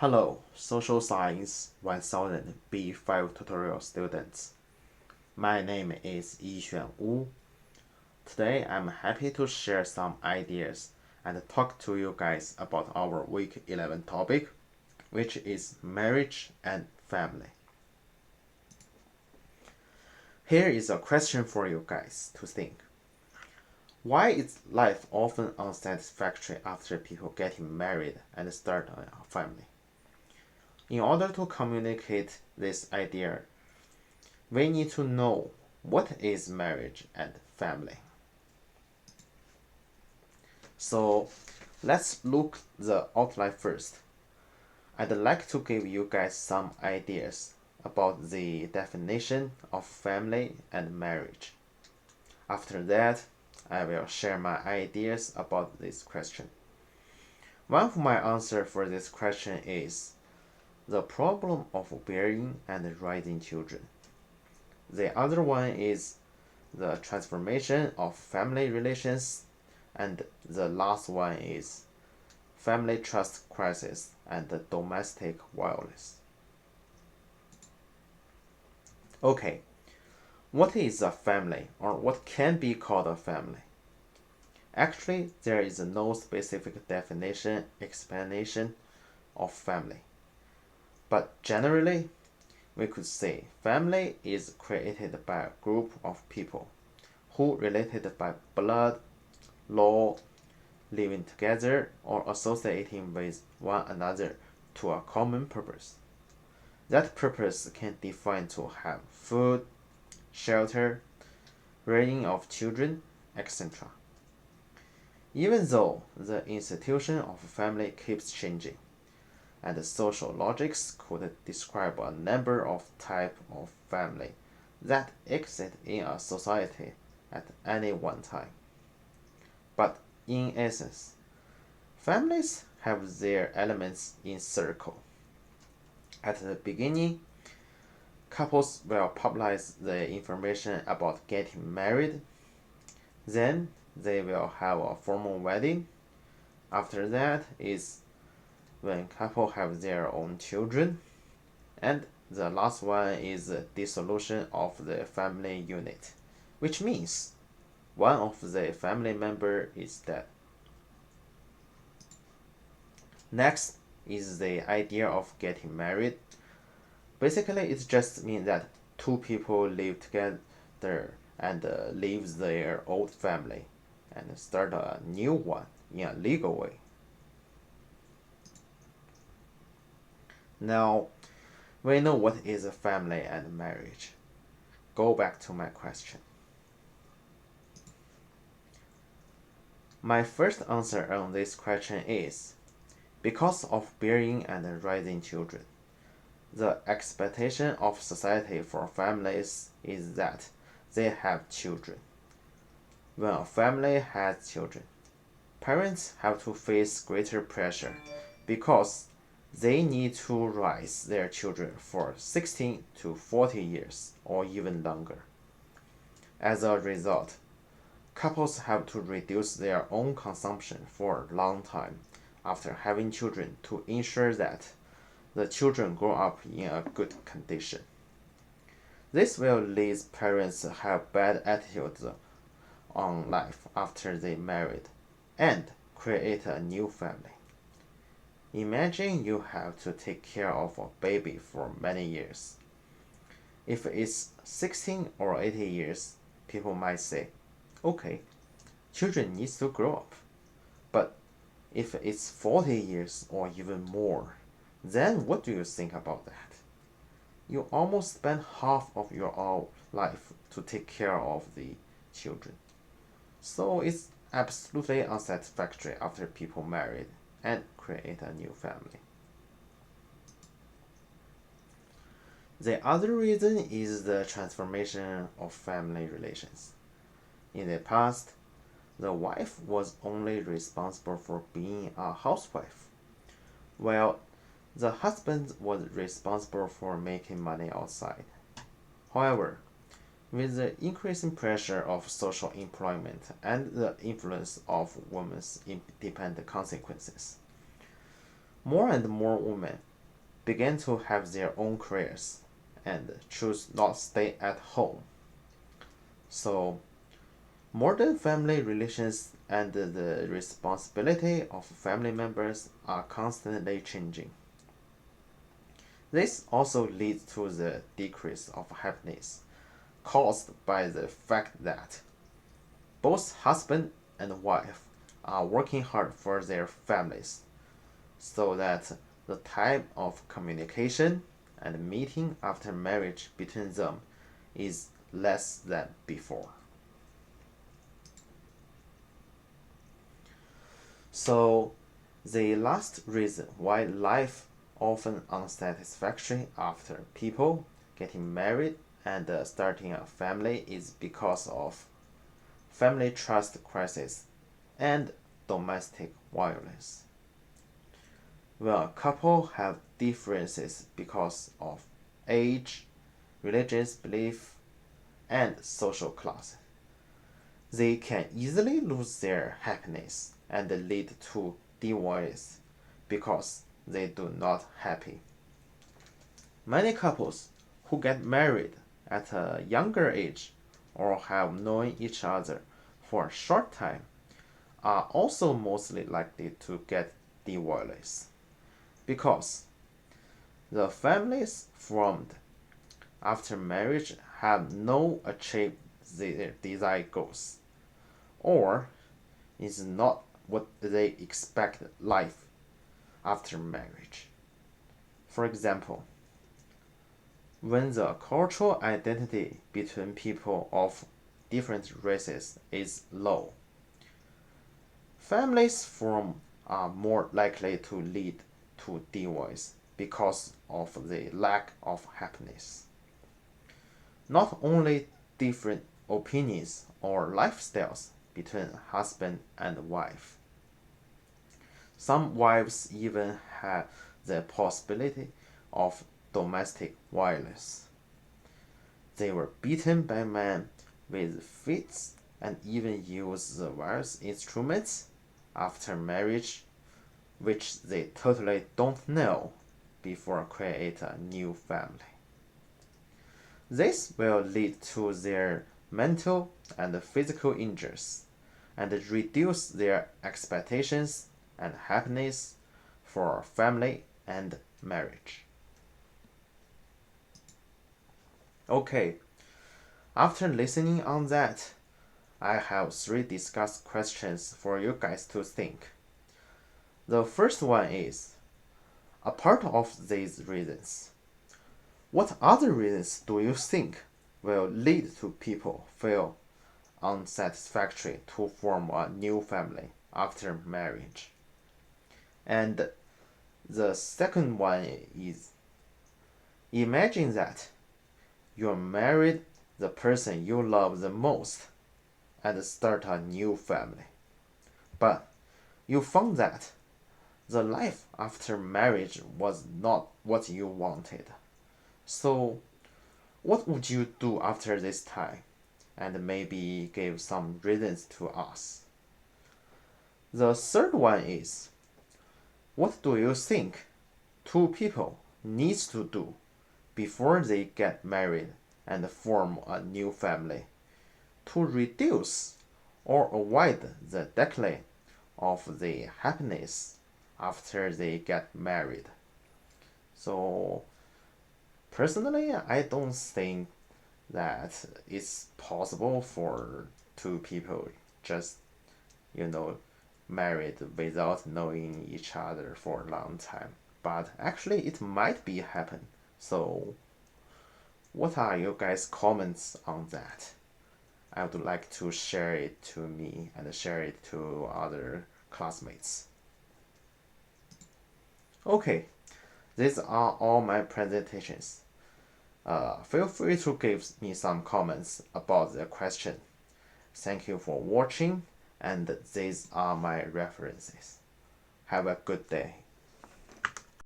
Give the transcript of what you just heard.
Hello, Social Science 1000 B5 tutorial students. My name is Yixuan Wu. Today I'm happy to share some ideas and talk to you guys about our week 11 topic, which is marriage and family. Here is a question for you guys to think. Why is life often unsatisfactory after people getting married and start a family? In order to communicate this idea, we need to know what is marriage and family. So let's look the outline first. I'd like to give you guys some ideas about the definition of family and marriage. After that, I will share my ideas about this question. One of my answers for this question is the problem of bearing and raising children. The other one is the transformation of family relations, and the last one is family trust crisis and domestic violence. Okay, what is a family, or what can be called a family? Actually, there is no specific definition explanation of family. But generally, we could say family is created by a group of people who related by blood, law, living together, or associating with one another to a common purpose. That purpose can define to have food, shelter, rearing of children, etc. Even though the institution of family keeps changing, and social logics could describe a number of types of family that exist in a society at any one time. But in essence, families have their elements in circle. At the beginning, couples will publish the information about getting married. Then they will have a formal wedding. After that is when couple have their own children, and the last one is the dissolution of the family unit, which means one of the family member is dead. Next is the idea of getting married. Basically, it just means that two people live together and leave their old family and start a new one in a legal way. Now, we know what is a family and marriage. Go back to my question. My first answer on this question is because of bearing and raising children. The expectation of society for families is that they have children. When a family has children, parents have to face greater pressure because they need to raise their children for 16 to 40 years or even longer. As a result, couples have to reduce their own consumption for a long time after having children to ensure that the children grow up in a good condition. This will lead parents to have bad attitudes on life after they married and create a new family. Imagine you have to take care of a baby for many years. If it's 16 or 80 years, people might say, okay, children need to grow up. But if it's 40 years or even more, then what do you think about that? You almost spend half of your life to take care of the children. So it's absolutely unsatisfactory after people married and create a new family. The other reason is the transformation of family relations. In the past, the wife was only responsible for being a housewife, while the husband was responsible for making money outside. However, with the increasing pressure of social employment and the influence of women's independent consequences, more and more women begin to have their own careers and choose not stay at home. So modern family relations and the responsibility of family members are constantly changing. This also leads to the decrease of happiness caused by the fact that both husband and wife are working hard for their families, so that the time of communication and meeting after marriage between them is less than before. So, the last reason why life often unsatisfactory after people getting married and starting a family is because of family trust crisis and domestic violence. When a couple have differences because of age, religious belief, and social class, they can easily lose their happiness and lead to divorce because they do not happy. Many couples who get married at a younger age or have known each other for a short time are also mostly likely to get divorced because the families formed after marriage have not achieved their desired goals or is not what they expect life after marriage. For example, when the cultural identity between people of different races is low, families formed are more likely to lead to divorce because of the lack of happiness. Not only different opinions or lifestyles between husband and wife. Some wives even have the possibility of domestic violence. They were beaten by men with fists and even use the various instruments after marriage, which they totally don't know before create a new family. This will lead to their mental and physical injuries and reduce their expectations and happiness for family and marriage. Okay, after listening on that, I have three discussed questions for you guys to think. The first one is, apart of these reasons, what other reasons do you think will lead to people feel unsatisfactory to form a new family after marriage? And the second one is, imagine that you married the person you love the most and start a new family. But you found that the life after marriage was not what you wanted. So, what would you do after this time? And maybe give some reasons to us. The third one is, what do you think two people needs to do before they get married and form a new family to reduce or avoid the decline of the happiness after they get married? So personally, I don't think that it's possible for two people just, you know, married without knowing each other for a long time. But actually, it might be happen. So, what are you guys' comments on that? I would like to share it to me and share it to other classmates. Okay, these are all my presentations. Feel free to give me some comments about the question. Thank you for watching, and these are my references. Have a good day.